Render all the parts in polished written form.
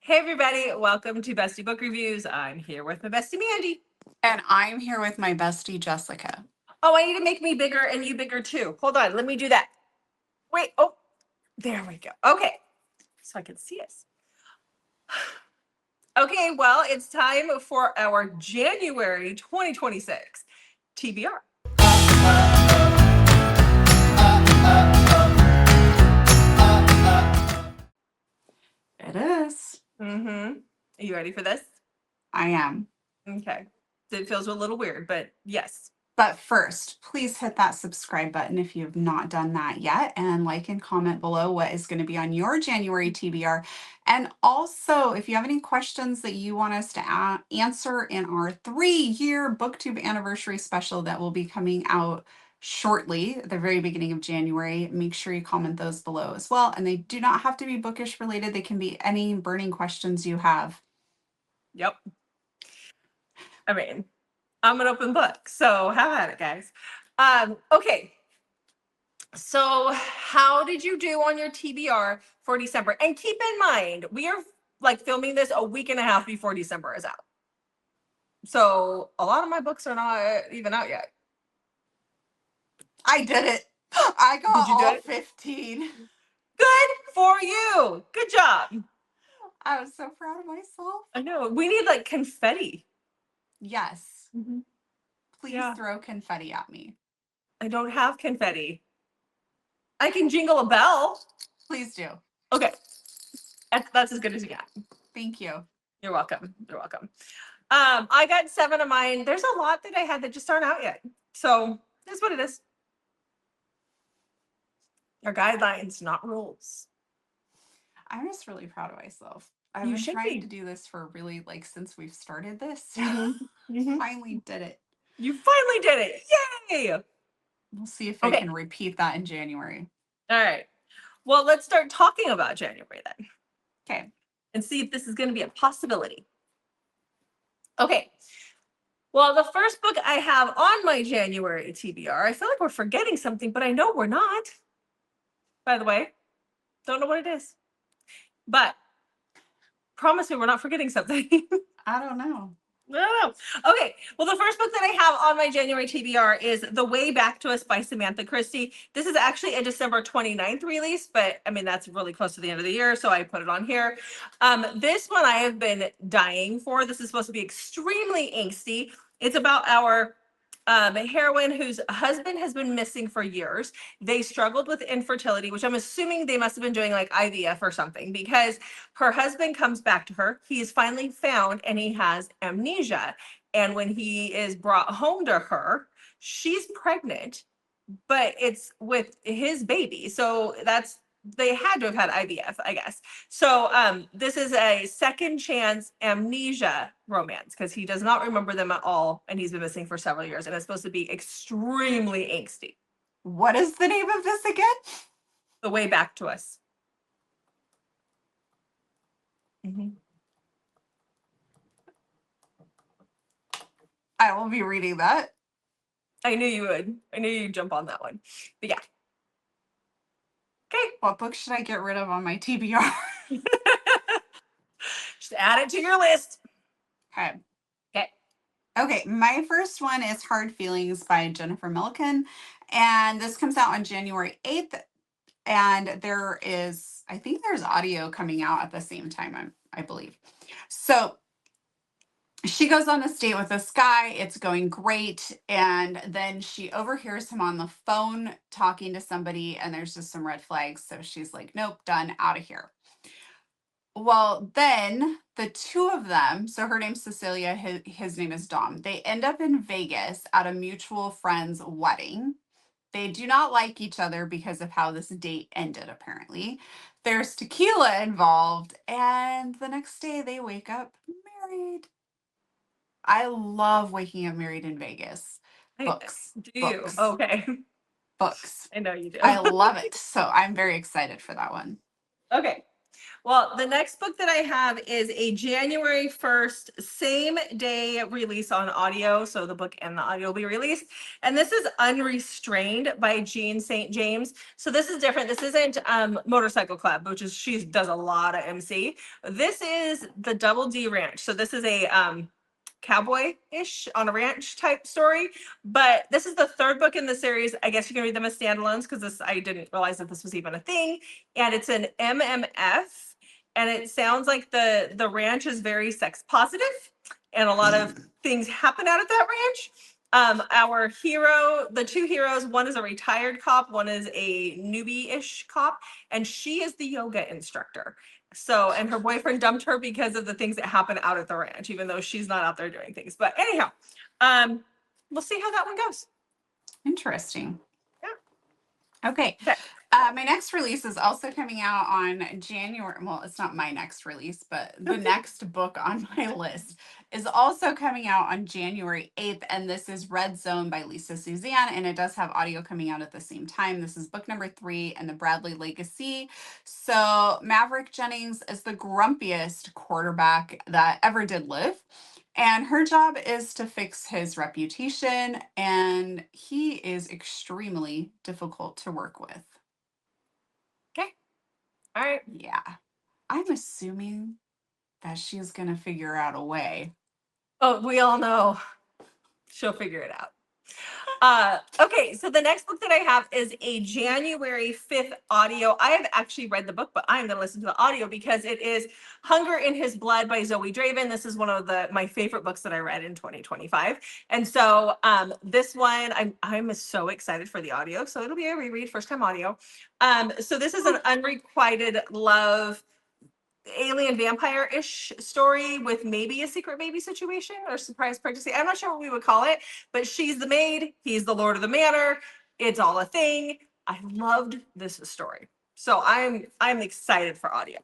Hey everybody, welcome to Bestie Book Reviews. I'm here with my bestie Mandy. And I'm here with my bestie Jessica. Oh, I need to make me bigger and you bigger too. Hold on, let me do that. Wait, oh, there we go. Okay, so I can see us. Okay, well, it's time for our January 2026 TBR. It is. Are you ready for this? I am. Okay. It feels a little weird, but yes. But first, please hit that subscribe button if you have not done that yet, and like and comment below what is going to be on your January TBR. And also, if you have any questions that you want us to answer in our 3-year BookTube anniversary special that will be coming out shortly at the very beginning of January, make sure you comment those below as well. And they do not have to be bookish related. They can be any burning questions you have. Yep. I mean, I'm an open book, so have at it, guys. Okay. So how did you do on your TBR for December? And keep in mind, we are like filming this a week and a half before December is out. So a lot of my books are not even out yet. I did it. I got Did you do all it? 15. Good for you. Good job. I was so proud of myself. I know. We need like confetti. Yes. Please throw confetti at me. I don't have confetti. I can jingle a bell. Please do. Okay. That's as good as you got. Thank you. You're welcome. You're welcome. I got 7 of mine. There's a lot that I had that just aren't out yet. So that's what it is. Our guidelines, not rules. I'm just really proud of myself. I've been trying to do this for really since we've started this. Finally did it. You finally did it. Yay! We'll see if I can repeat that in January. All right. Well, let's start talking about January then. Okay. And see if this is going to be a possibility. Okay. Well, the first book I have on my January TBR, I feel like we're forgetting something, but I know we're not. By the way, don't know what it is. But promise me we're not forgetting something. I don't know. No. Okay. Well, the first book that I have on my January TBR is The Way Back to Us by Samantha Christie. This is actually a December 29th release, but I mean, that's really close to the end of the year, so I put it on here. This one I have been dying for. This is supposed to be extremely angsty. It's about our heroine whose husband has been missing for years. They struggled with infertility, which I'm assuming they must have been doing like IVF or something, because her husband comes back to her. He is finally found and he has amnesia. And when he is brought home to her, she's pregnant, but it's with his baby. So they had to have had IVF, I guess. So this is a second chance amnesia romance because he does not remember them at all. And he's been missing for several years. And it's supposed to be extremely angsty. What is the name of this again? The Way Back to Us. I will be reading that. I knew you would. I knew you'd jump on that one. But yeah. Okay. What book should I get rid of on my TBR? Just add it to your list. Okay. Okay. Okay. My first one is Hard Feelings by Jennifer Milliken. And this comes out on January 8th. And I think there's audio coming out at the same time, I believe. So she goes on this date with this guy. It's going great. And then she overhears him on the phone talking to somebody, and there's just some red flags. So she's like, nope, done, out of here. Well, then the two of them, so her name's Cecilia, his name is Dom. They end up in Vegas at a mutual friend's wedding. They do not like each other because of how this date ended, apparently. There's tequila involved, and the next day they wake up married. I love waking up married in Vegas. Books. Do you? Books. Okay. Books. I know you do. I love it. So I'm very excited for that one. Okay. Well, the next book that I have is a January 1st, same day release on audio. So the book and the audio will be released. And this is Unrestrained by Jean St. James. So this is different. This isn't Motorcycle Club, which is she does a lot of MC. This is the Double D Ranch. So this is a cowboy-ish on a ranch type story. But this is the third book in the series. I guess you can read them as standalones because this I didn't realize that this was even a thing. And it's an MMF. And it sounds like the ranch is very sex positive and a lot of things happen out at that ranch. Our hero, the two heroes, one is a retired cop, one is a newbie-ish cop, and she is the yoga instructor. So, and her boyfriend dumped her because of the things that happen out at the ranch, even though she's not out there doing things. But anyhow, we'll see how that one goes. Interesting. Yeah. Okay. Okay. My next release is also coming out on January. Well, it's not my next release, but the next book on my list is also coming out on January 8th. And this is Red Zone by Lisa Suzanne. And it does have audio coming out at the same time. This is book number 3 in the Bradley Legacy. So Maverick Jennings is the grumpiest quarterback that ever did live. And her job is to fix his reputation. And he is extremely difficult to work with. Okay. All right. Yeah. I'm assuming that she's going to figure out a way. Oh, we all know she'll figure it out. Okay, so the next book that I have is a January 5th audio. I have actually read the book, but I'm going to listen to the audio because it is Hunger in His Blood by Zoe Draven. This is one of my favorite books that I read in 2025. And so this one, I'm so excited for the audio. So it'll be a reread, first time audio. So this is an unrequited love alien vampire-ish story with maybe a secret baby situation or surprise pregnancy. I'm not sure what we would call it, but she's the maid, he's the lord of the manor. It's all a thing. I loved this story. So I'm excited for audio.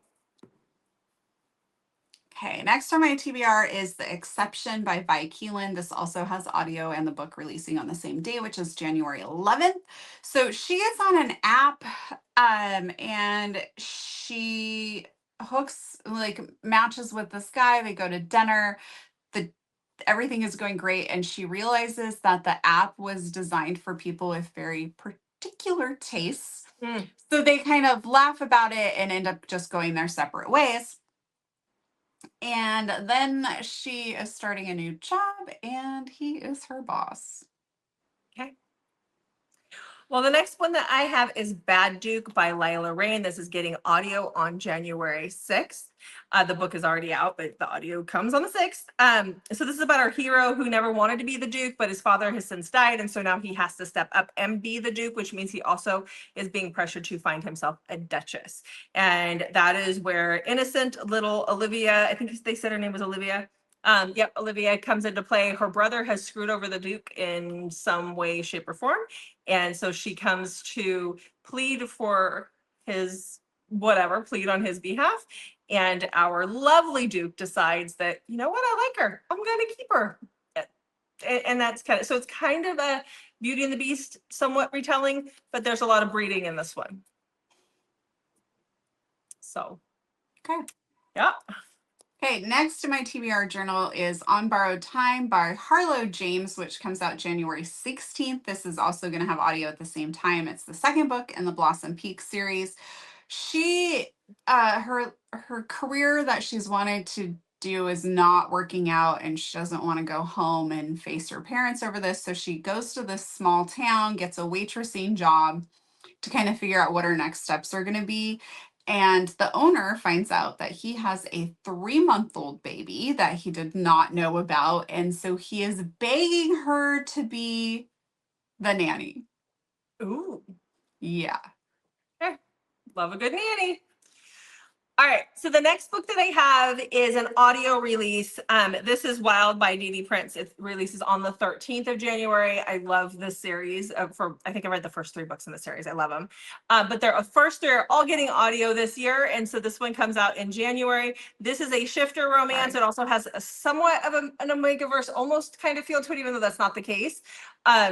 Okay, next on my TBR is The Exception by Vi Keelan. This also has audio and the book releasing on the same day, which is January 11th. So she is on an app and she matches with this guy. They go to dinner. Everything is going great. And she realizes that the app was designed for people with very particular tastes. So they kind of laugh about it and end up just going their separate ways. And then she is starting a new job and he is her boss. Okay. Well, the next one that I have is Bad Duke by Lila Rain. This is getting audio on January 6th. The book is already out, but the audio comes on the 6th. So this is about our hero who never wanted to be the Duke, but his father has since died. And so now he has to step up and be the Duke, which means he also is being pressured to find himself a Duchess. And that is where innocent little Olivia, I think they said her name was Olivia. Yep, Olivia comes into play. Her brother has screwed over the Duke in some way, shape, or form. And so she comes to plead for his plead on his behalf. And our lovely Duke decides that, you know what, I like her. I'm going to keep her. And that's so it's kind of a Beauty and the Beast somewhat retelling, but there's a lot of breeding in this one. So, okay. Yeah. Okay, next to my TBR journal is On Borrowed Time by Harlow James, which comes out January 16th. This is also going to have audio at the same time. It's the second book in the Blossom Peak series. She, her career that she's wanted to do is not working out, and she doesn't want to go home and face her parents over this. So she goes to this small town, gets a waitressing job to kind of figure out what her next steps are going to be. And the owner finds out that he has a 3-month-old baby that he did not know about. And so he is begging her to be the nanny. Ooh. Yeah. Okay. Love a good nanny. All right, so the next book that I have is an audio release. This is Wild by Dee Prince. It releases on the 13th of January. I love this series. I think I read the first 3 books in the series. I love them. But they're all getting audio this year, and so this one comes out in January. This is a shifter romance. It also has a somewhat of an Omega-verse almost kind of feel to it, even though that's not the case.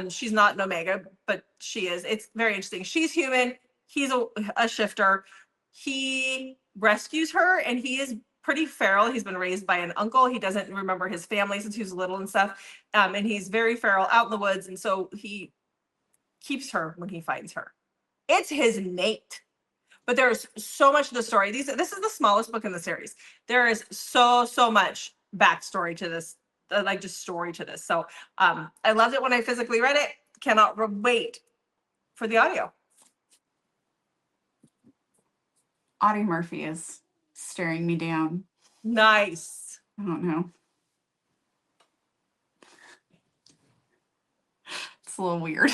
She's not an Omega, but she is. It's very interesting. She's human. He's a shifter. He rescues her, and he is pretty feral. He's been raised by an uncle. He doesn't remember his family since he was little and stuff. And he's very feral out in the woods. And so he keeps her when he finds her. It's his mate. But there's so much to the story. This is the smallest book in the series. There is so much backstory to this, like just story to this. So I loved it when I physically read it. Cannot wait for the audio. Audie Murphy is staring me down. Nice. I don't know. It's a little weird.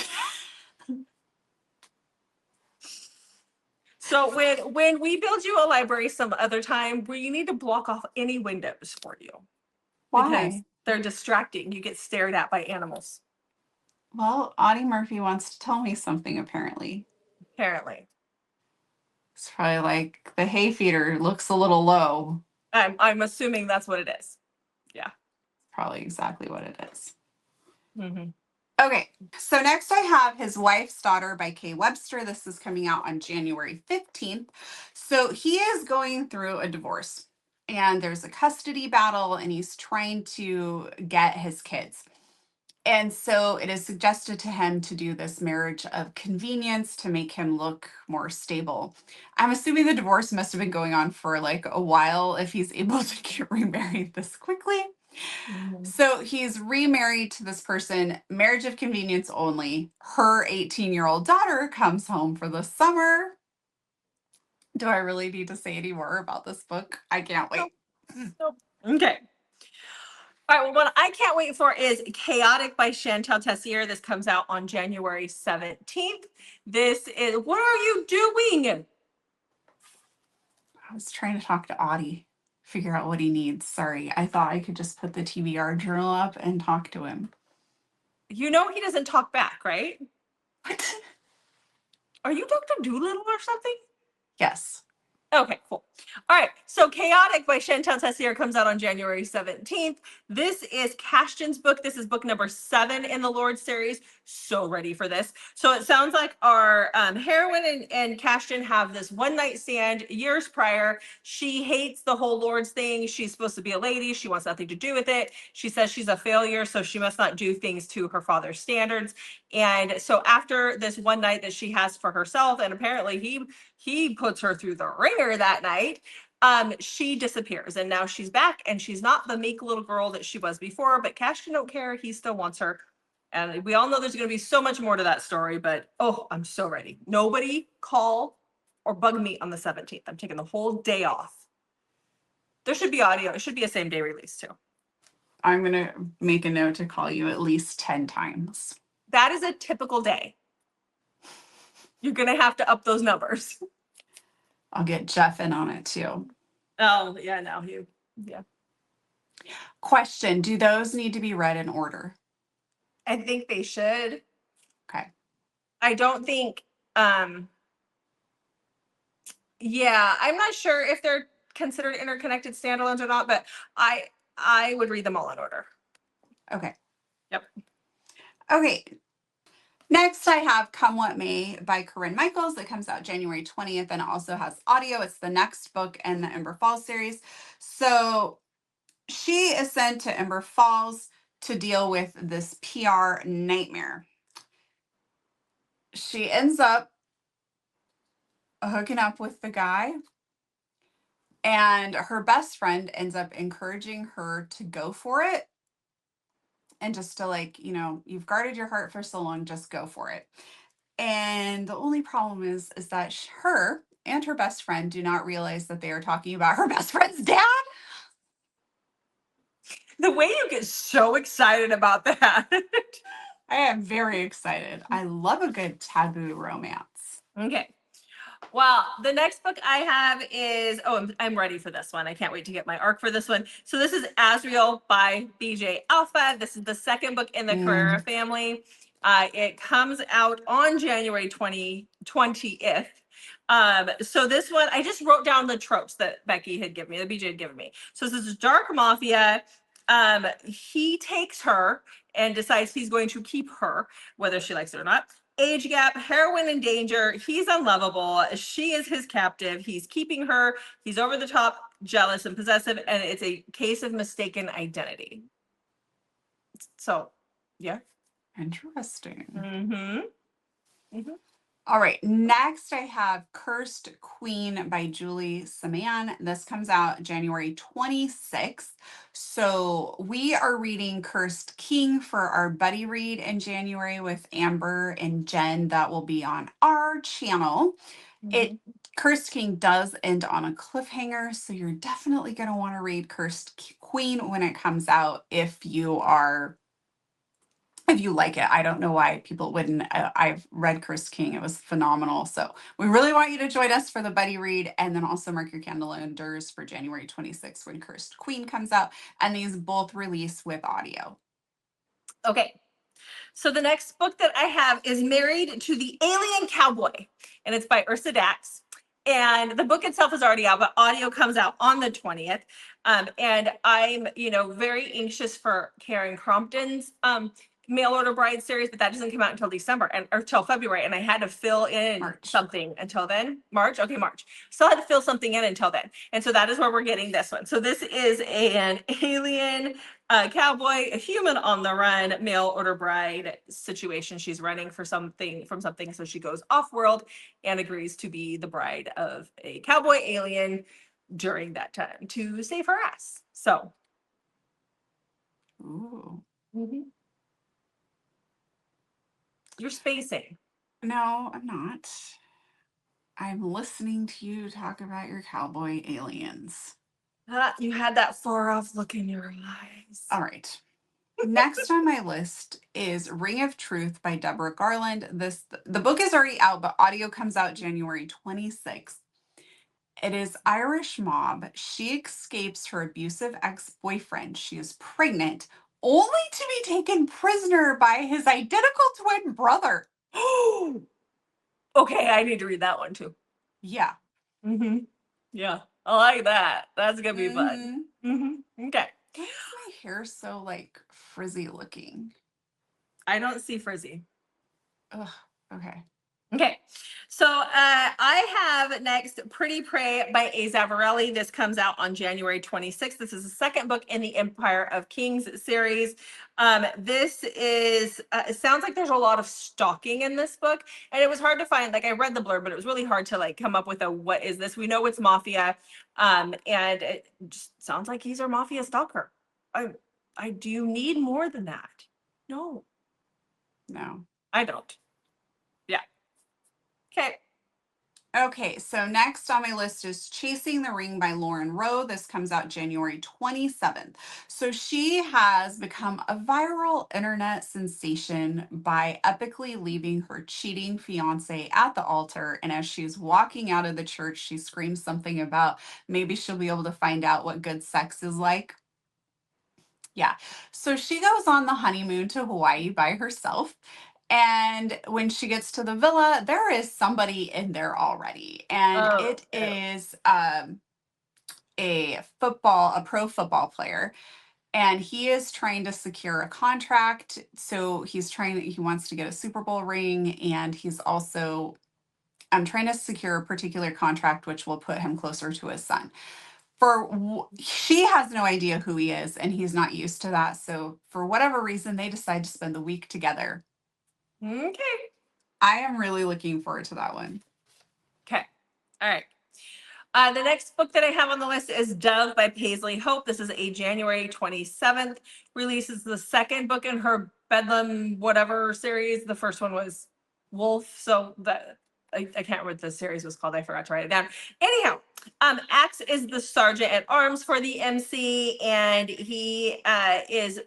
So when we build you a library some other time, we need to block off any windows for you. Why? Because they're distracting. You get stared at by animals. Well, Audie Murphy wants to tell me something, apparently. Apparently. It's probably like the hay feeder looks a little low. I'm assuming that's what it is. Yeah. Probably exactly what it is. Mm-hmm. Okay, so next I have His Wife's Daughter by Kay Webster. This is coming out on January 15th. So he is going through a divorce and there's a custody battle and he's trying to get his kids. And so it is suggested to him to do this marriage of convenience to make him look more stable. I'm assuming the divorce must have been going on for like a while if he's able to get remarried this quickly. Mm-hmm. So he's remarried to this person, marriage of convenience only. Her 18-year-old daughter comes home for the summer. Do I really need to say any more about this book? I can't wait. Nope. Okay. All right, well, what I can't wait for is Chaotic by Chantal Tessier. This comes out on January 17th. This is, what are you doing? I was trying to talk to Audie, figure out what he needs. Sorry, I thought I could just put the TBR journal up and talk to him. You know he doesn't talk back, right? What? Are you Dr. Doolittle or something? Yes. Okay, cool. All right, so Chaotic by Chantal Tessier comes out on January 17th. This is Cashton's book. This is book number 7 in the Lord series. So ready for this. So it sounds like our heroine and Cashton have this one night stand years prior. She hates the whole Lord's thing. She's supposed to be a lady. She wants nothing to do with it. She says she's a failure, so she must not do things to her father's standards. And so after this one night that she has for herself, and apparently he puts her through the ringer that night, she disappears, and now she's back, and she's not the meek little girl that she was before, but Cashton don't care. He still wants her. And we all know there's going to be so much more to that story, but oh, I'm so ready. Nobody call or bug me on the 17th. I'm taking the whole day off. There should be audio. It should be a same day release too. I'm going to make a note to call you at least 10 times. That is a typical day. You're going to have to up those numbers. I'll get Jeff in on it too. Oh, yeah, no, yeah. Question, do those need to be read in order? I think they should. Okay. I don't think, yeah, I'm not sure if they're considered interconnected standalones or not, but I would read them all in order. Okay. Yep. Okay. Next, I have Come What May by Corinne Michaels that comes out January 20th and also has audio. It's the next book in the Ember Falls series. So she is sent to Ember Falls to deal with this PR nightmare. She ends up hooking up with the guy, and her best friend ends up encouraging her to go for it. And just to like, you know, you've guarded your heart for so long, just go for it. And the only problem is that her and her best friend do not realize that they are talking about her best friend's dad. The way you get so excited about that. I am very excited. I love a good taboo romance. Okay. Well, the next book I have is, I'm ready for this one. I can't wait to get my arc for this one. So this is Azrael by BJ Alpha. This is the second book in the Carrera family. It comes out on January 20th. So this one, I just wrote down the tropes that Becky had given me, that BJ had given me. So this is Dark Mafia. He takes her and decides he's going to keep her, whether she likes it or not. age gap, heroin in danger. He's unlovable. She is his captive. He's keeping her. He's over the top, jealous, and possessive. And it's a case of mistaken identity. So, yeah. Interesting. Mm-hmm. Mm-hmm. All right, next I have Cursed Queen by Julie Saman. This comes out January 26th. So we are reading Cursed King for our buddy read in January with Amber and Jen. That will be on our channel. Cursed King does end on a cliffhanger, so you're definitely going to want to read Cursed Queen when it comes out if you like it. I don't know why people wouldn't. I've read Cursed King. It was phenomenal. So we really want you to join us for the buddy read, and then also mark your calendars for January 26th when Cursed Queen comes out. And these both release with audio. Okay. So the next book that I have is Married to the Alien Cowboy, and it's by Ursa Dax. And the book itself is already out, but audio comes out on the 20th. And I'm, very anxious for Karen Crompton's mail order bride series, but that doesn't come out until December or till February. And I had to fill in March. something until then. March. Okay, March. Still had to fill something in until then. And so that is where we're getting this one. So this is an alien cowboy, a human on the run, mail order bride situation. She's running from something, so she goes off world and agrees to be the bride of a cowboy alien during that time to save her ass. So, Ooh. You're spacing. No, I'm not. I'm listening to you talk about your cowboy aliens. You had that far off look in your eyes. All right. Next on my list is Ring of Truth by Deborah Garland. The book is already out, but audio comes out January 26th. It is Irish mob. She escapes her abusive ex-boyfriend. She is pregnant, only to be taken prisoner by his identical twin brother. Okay, I need to read that one too. Yeah. Yeah, I like that. That's gonna be fun. Okay. Why is my hair so frizzy looking? I don't see frizzy. Ugh. Okay. Okay, so I have next Pretty Prey by A. Zavarelli. This comes out on January 26th. This is the second book in the Empire of Kings series. This is, it sounds like there's a lot of stalking in this book, and it was hard to find. I read the blurb, but it was really hard to come up with what is this? We know it's mafia, and it just sounds like he's our mafia stalker. Do you need more than that? No. No. I don't. Yeah. Okay. Okay, so next on my list is Chasing the Ring by Lauren Rowe. This comes out January 27th. So she has become a viral internet sensation by epically leaving her cheating fiance at the altar. And as she's walking out of the church, she screams something about maybe she'll be able to find out what good sex is like. Yeah. So she goes on the honeymoon to Hawaii by herself. And when she gets to the villa, there is somebody in there already. And it is a pro football player. And he is trying to secure a contract. So he wants to get a Super Bowl ring. And he's also trying to secure a particular contract, which will put him closer to his son. She has no idea who he is, and he's not used to that. So for whatever reason, they decide to spend the week together. Okay. I am really looking forward to that one. Okay. All right. The next book that I have on the list is Dove by Paisley Hope. This is a January 27th release. It's the second book in her Bedlam whatever series. The first one was Wolf. So I can't remember what the series was called. I forgot to write it down. Anyhow, Axe is the sergeant at arms for the MC, and he is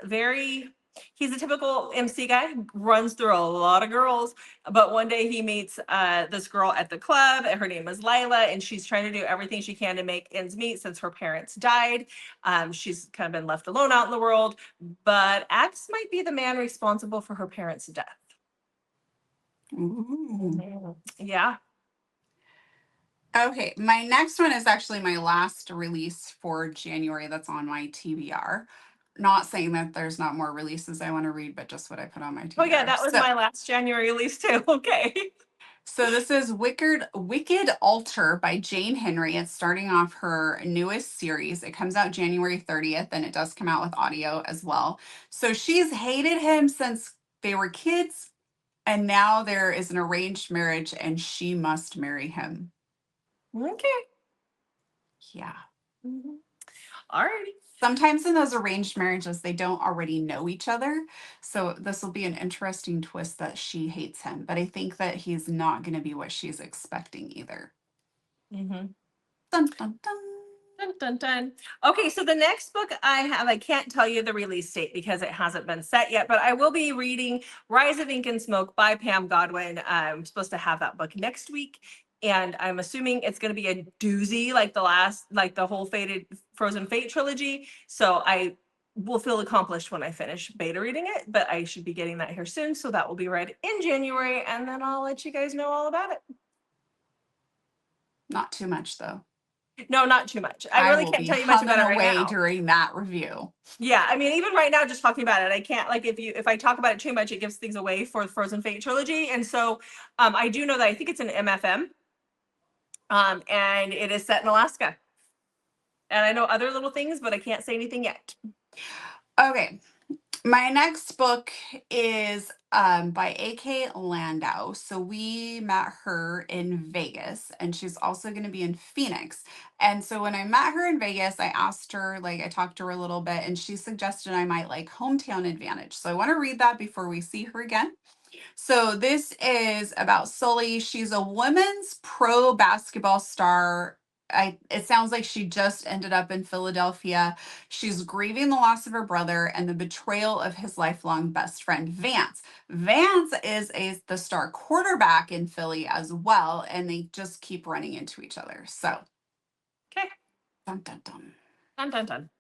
he's a typical MC guy, runs through a lot of girls, but one day he meets this girl at the club, and her name is Lila, and she's trying to do everything she can to make ends meet since her parents died. She's kind of been left alone out in the world, but Axe might be the man responsible for her parents' death. Ooh. Yeah. Okay, my next one is actually my last release for January that's on my TBR. Not saying that there's not more releases I want to read, but just what I put on my Oh yeah, TBR. that was my last January release too. Okay. So this is Wicked Altar by Jane Henry. It's starting off her newest series. It comes out January 30th, and it does come out with audio as well. So she's hated him since they were kids, and now there is an arranged marriage, and she must marry him. Okay. Yeah. Mhm. Alrighty. Sometimes in those arranged marriages, they don't already know each other. So this will be an interesting twist that she hates him. But I think that he's not going to be what she's expecting either. Mhm. Dun, dun, dun. Dun, dun, dun. Okay, so the next book I have, I can't tell you the release date because it hasn't been set yet, but I will be reading Rise of Ink and Smoke by Pam Godwin. I'm supposed to have that book next week, and I'm assuming it's going to be a doozy, like the whole Fated Frozen Fate trilogy. So I will feel accomplished when I finish beta reading it, but I should be getting that here soon. So that will be read in January, and then I'll let you guys know all about it. Not too much, though. No, not too much. I I really will can't be tell you much about humming it right away now. during that review. Yeah, I mean, even right now, just talking about it, I can't like if I talk about it too much, it gives things away for the Frozen Fate trilogy. And so, I do know that I think it's an MFM, and it is set in Alaska. And I know other little things, but I can't say anything yet. Okay. My next book is by A.K. Landau. So we met her in Vegas, and she's also going to be in Phoenix. And so when I met her in Vegas, I asked her, like, I talked to her a little bit, and she suggested I might like Hometown Advantage. So I want to read that before we see her again. So this is about Sully. She's a women's pro basketball star. It sounds like she just ended up in Philadelphia. She's grieving the loss of her brother and the betrayal of his lifelong best friend, Vance. Vance is the star quarterback in Philly as well, and they just keep running into each other. So, Okay. dun dun dun. Dun dun dun.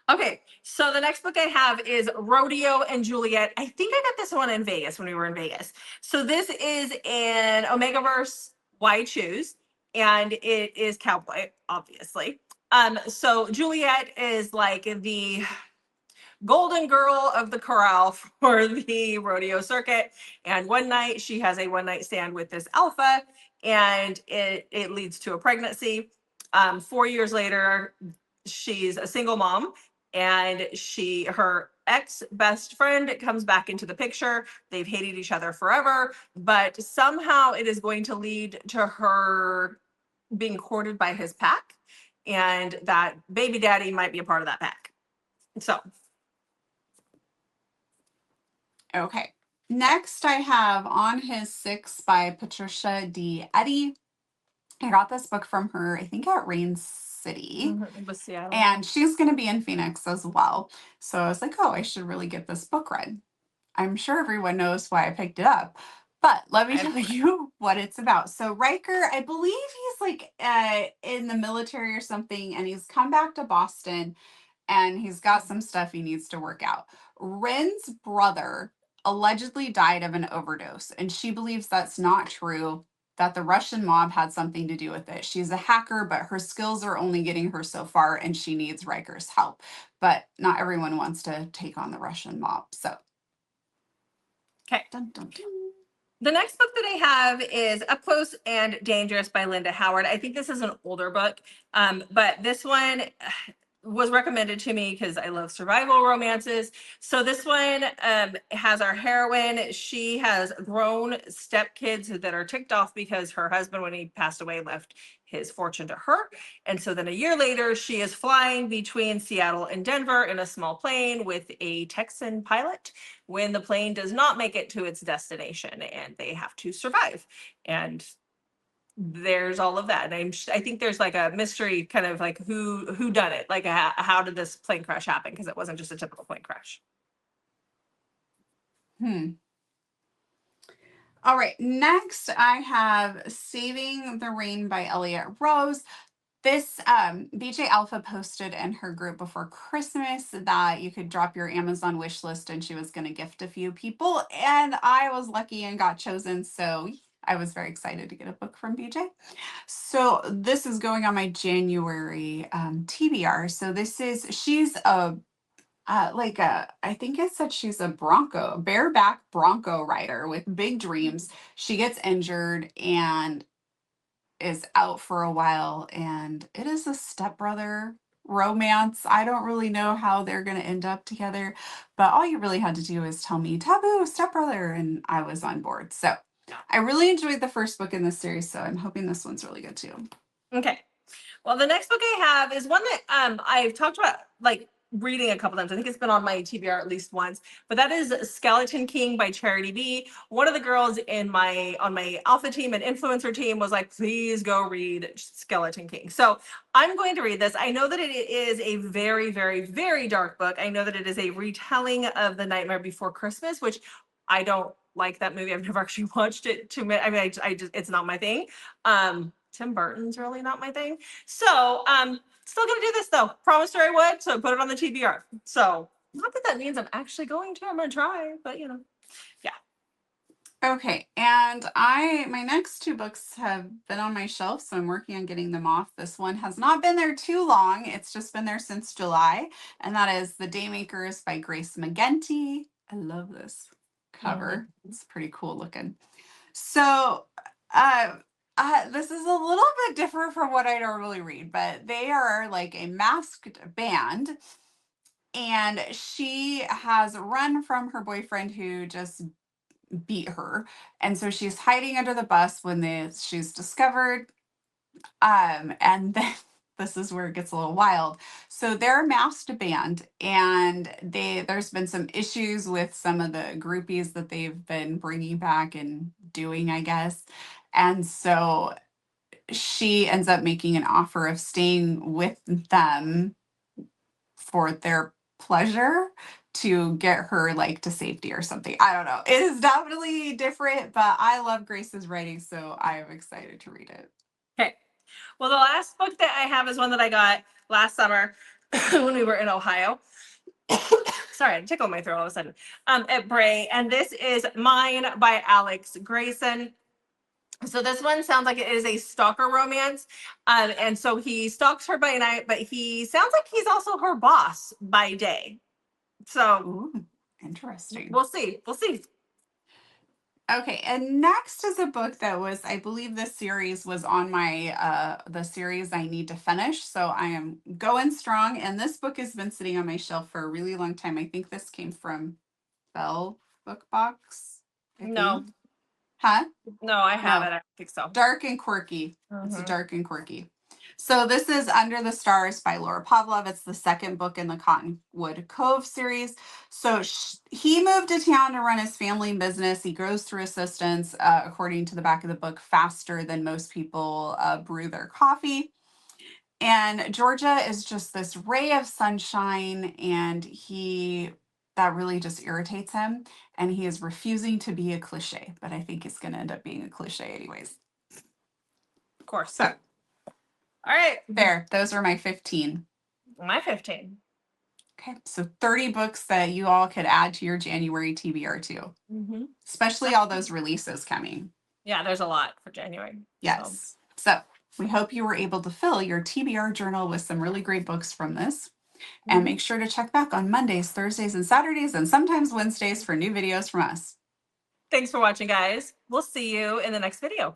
Okay, so the next book I have is Rodeo and Juliet. I think I got this one in Vegas when we were in Vegas. So this is an Omegaverse Why Choose, and it is cowboy, obviously. So Juliet is like the golden girl of the corral for the rodeo circuit. And one night she has a one night stand with this alpha, and it leads to a pregnancy. 4 years later, she's a single mom, and her ex best friend comes back into the picture. They've hated each other forever, but somehow it is going to lead to her being courted by his pack, and that baby daddy might be a part of that pack. So Okay. Next, I have On His Six by Patricia D. Eddy. I got this book from her, I think at Rain City. it was Seattle. And she's going to be in Phoenix as well. So I was like, oh, I should really get this book read. I'm sure everyone knows why I picked it up. But let me tell you what it's about. So Riker, I believe he's like in the military or something, and he's come back to Boston, and he's got some stuff he needs to work out. Ren's brother allegedly died of an overdose, and she believes that's not true, that the Russian mob had something to do with it. She's a hacker, but her skills are only getting her so far, and she needs Riker's help. But not everyone wants to take on the Russian mob. So, Okay. dun, dun, dun. The next book that I have is Up Close and Dangerous by Linda Howard. I think this is an older book, but this one was recommended to me because I love survival romances. So this one has our heroine. She has grown stepkids that are ticked off because her husband, when he passed away, left his fortune to her. And so then a year later, she is flying between Seattle and Denver in a small plane with a Texan pilot when the plane does not make it to its destination, and they have to survive. And there's all of that. And I think there's like a mystery, kind of like who done it, like how did this plane crash happen, because it wasn't just a typical plane crash. All right, next I have Saving the Rain by Elliot Rose. This BJ Alpha posted in her group before Christmas that you could drop your Amazon wish list, and she was going to gift a few people, and I was lucky and got chosen, so I was very excited to get a book from BJ. So this is going on my January TBR. So she's a I think it said she's a bareback bronco rider with big dreams. She gets injured and is out for a while, and it is a stepbrother romance. I don't really know how they're going to end up together, but all you really had to do is tell me Taboo, stepbrother, and I was on board. So I really enjoyed the first book in this series, so I'm hoping this one's really good too. Okay. Well, the next book I have is one that I've talked about like reading a couple times. I think it's been on my TBR at least once, but that is Skeleton King by Charity B. One of the girls in my alpha team and influencer team was like, please go read Skeleton King. So I'm going to read this. I know that it is a very, very, very dark book. I know that it is a retelling of The Nightmare Before Christmas, which I don't like that movie. I've never actually watched it too much. I mean, I just, it's not my thing. Tim Burton's really not my thing. So, still gonna do this though. Promised her I would, so I put it on the TBR. So, not that that means I'm actually going to. I'm gonna try, but you know, yeah. Okay, and my next two books have been on my shelf, so I'm working on getting them off. This one has not been there too long. It's just been there since July, and that is The Daymakers by Grace McGinty. I love this cover. It's pretty cool looking. So, uh, this is a little bit different from what I normally read, but they are like a masked band, and she has run from her boyfriend who just beat her, and so she's hiding under the bus when she's discovered. And then this is where it gets a little wild. So they're a masked band, and there's been some issues with some of the groupies that they've been bringing back and doing, I guess. And so she ends up making an offer of staying with them for their pleasure to get her like to safety or something. I don't know. It is definitely different, but I love Grace's writing, so I am excited to read it. Okay. Well, the last book that I have is one that I got last summer when we were in Ohio. Sorry, I tickled my throat all of a sudden. At Bray, and this is Mine by Alex Grayson. So this one sounds like it is a stalker romance. And so he stalks her by night, but he sounds like he's also her boss by day. So Ooh, interesting. we'll see. We'll see. Okay, and next is a book that was, I believe this series was on my the series I need to finish. So I am going strong. And this book has been sitting on my shelf for a really long time. I think this came from Bell Book Box. No. Huh? No, I No. haven't. I don't think so. Dark and quirky. It's Mhm. dark and quirky. So this is Under the Stars by Laura Pavlov. It's the second book in the Cottonwood Cove series. So he moved to town to run his family business. He grows through assistance, according to the back of the book, faster than most people brew their coffee. And Georgia is just this ray of sunshine, and that really just irritates him. And he is refusing to be a cliche, but I think it's going to end up being a cliche anyways. Of course. So all right. there, those are my 15. My 15. Okay, so 30 books that you all could add to your January TBR too, Mm-hmm. especially all those releases coming. Yeah, there's a lot for January. Yes. So we hope you were able to fill your TBR journal with some really great books from this. And make sure to check back on Mondays, Thursdays, and Saturdays, and sometimes Wednesdays for new videos from us. Thanks for watching, guys. We'll see you in the next video.